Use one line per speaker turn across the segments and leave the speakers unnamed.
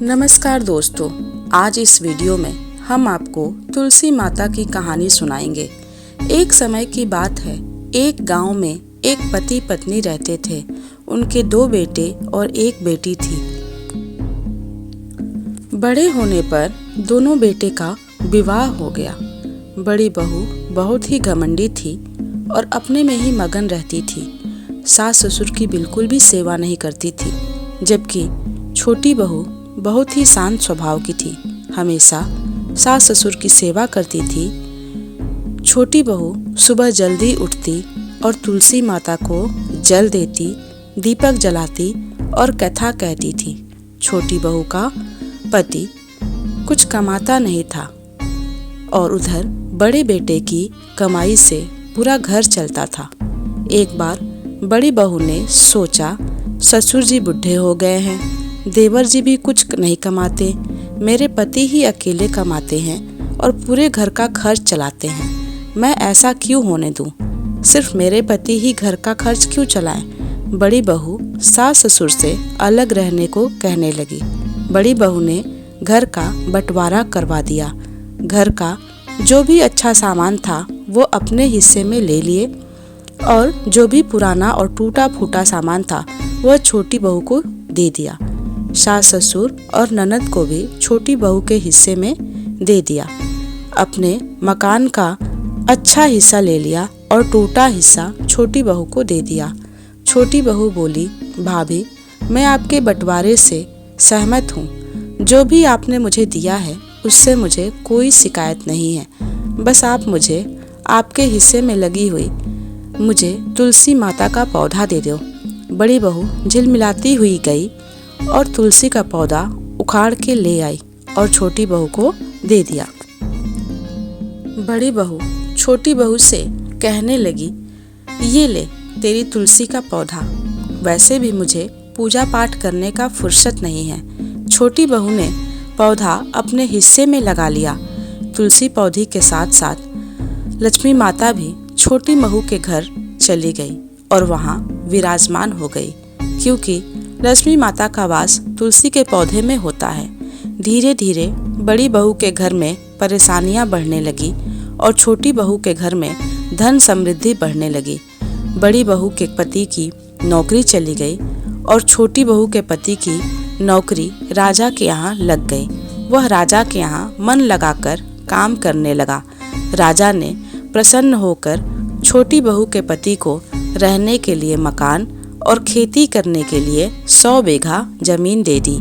नमस्कार दोस्तों, आज इस वीडियो में हम आपको तुलसी माता की कहानी सुनाएंगे। एक समय की बात है, एक गांव में एक पति पत्नी रहते थे। उनके 2 बेटे और 1 बेटी थी। बड़े होने पर दोनों बेटे का विवाह हो गया। बड़ी बहू बहुत ही घमंडी थी और अपने में ही मगन रहती थी। सास ससुर की बिल्कुल भी सेवा नहीं करती थी, जबकि छोटी बहू बहुत ही शांत स्वभाव की थी, हमेशा सास ससुर की सेवा करती थी। छोटी बहू सुबह जल्दी उठती और तुलसी माता को जल देती, दीपक जलाती और कथा कहती थी। छोटी बहू का पति कुछ कमाता नहीं था और उधर बड़े बेटे की कमाई से पूरा घर चलता था। एक बार बड़ी बहू ने सोचा, ससुर जी बूढ़े हो गए हैं, देवर जी भी कुछ नहीं कमाते, मेरे पति ही अकेले कमाते हैं और पूरे घर का खर्च चलाते हैं। मैं ऐसा क्यों होने दूं? सिर्फ मेरे पति ही घर का खर्च क्यों चलाएं? बड़ी बहू सास ससुर से अलग रहने को कहने लगी। बड़ी बहू ने घर का बंटवारा करवा दिया। घर का जो भी अच्छा सामान था वो अपने हिस्से में ले लिए और जो भी पुराना और टूटा फूटा सामान था वह छोटी बहू को दे दिया। सास ससुर और ननद को भी छोटी बहू के हिस्से में दे दिया। अपने मकान का अच्छा हिस्सा ले लिया और टूटा हिस्सा छोटी बहू को दे दिया। छोटी बहू बोली, भाभी मैं आपके बंटवारे से सहमत हूँ। जो भी आपने मुझे दिया है उससे मुझे कोई शिकायत नहीं है। बस आप मुझे आपके हिस्से में लगी हुई मुझे तुलसी माता का पौधा दे दो। बड़ी बहू झिलमिलाती हुई गई और तुलसी का पौधा उखाड़ के ले आई और छोटी बहू को दे दिया। बड़ी बहू छोटी बहू से कहने लगी, ये ले तेरी तुलसी का पौधा, वैसे भी मुझे पूजा पाठ करने का फुर्सत नहीं है। छोटी बहू ने पौधा अपने हिस्से में लगा लिया। तुलसी पौधे के साथ साथ लक्ष्मी माता भी छोटी बहू के घर चली गई और वहाँ विराजमान हो गई, क्योंकि लक्ष्मी माता का वास तुलसी के पौधे में होता है। धीरे धीरे बड़ी बहू के घर में परेशानियां बढ़ने लगी और छोटी बहू के घर में धन समृद्धि बढ़ने लगी। बड़ी बहू के पति की नौकरी चली गई और छोटी बहू के पति की नौकरी राजा के यहाँ लग गई। वह राजा के यहाँ मन लगाकर काम करने लगा। राजा ने प्रसन्न होकर छोटी बहू के पति को रहने के लिए मकान और खेती करने के लिए 100 बीघा जमीन दे दी।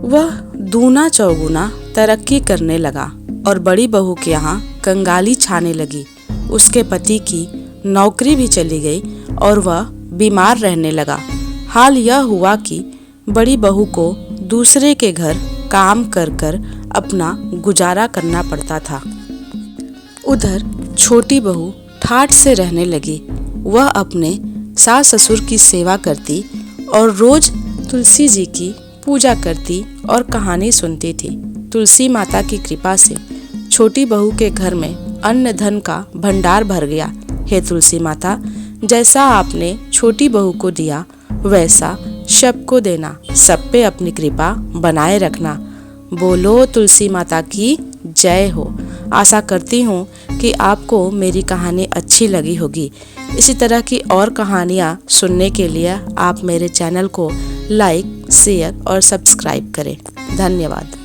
वह दूना चौगुना तरक्की करने लगा और बड़ी बहू के यहाँ कंगाली छाने लगी। उसके पति की नौकरी भी चली गई और वह बीमार रहने लगा। हाल यह हुआ कि बड़ी बहू को दूसरे के घर काम कर कर अपना गुजारा करना पड़ता था। उधर छोटी बहू ठाठ से रहने लगी। वह अपने सास ससुर की सेवा करती और रोज तुलसी जी की पूजा करती और कहानी सुनती थी। तुलसी माता की कृपा से छोटी बहू के घर में अन्न धन का भंडार भर गया। हे तुलसी माता, जैसा आपने छोटी बहू को दिया वैसा सबको देना, सब पे अपनी कृपा बनाए रखना। बोलो तुलसी माता की जय हो। आशा करती हूँ कि आपको मेरी कहानी अच्छी लगी होगी। इसी तरह की और कहानियाँ सुनने के लिए आप मेरे चैनल को लाइक, शेयर और सब्सक्राइब करें। धन्यवाद।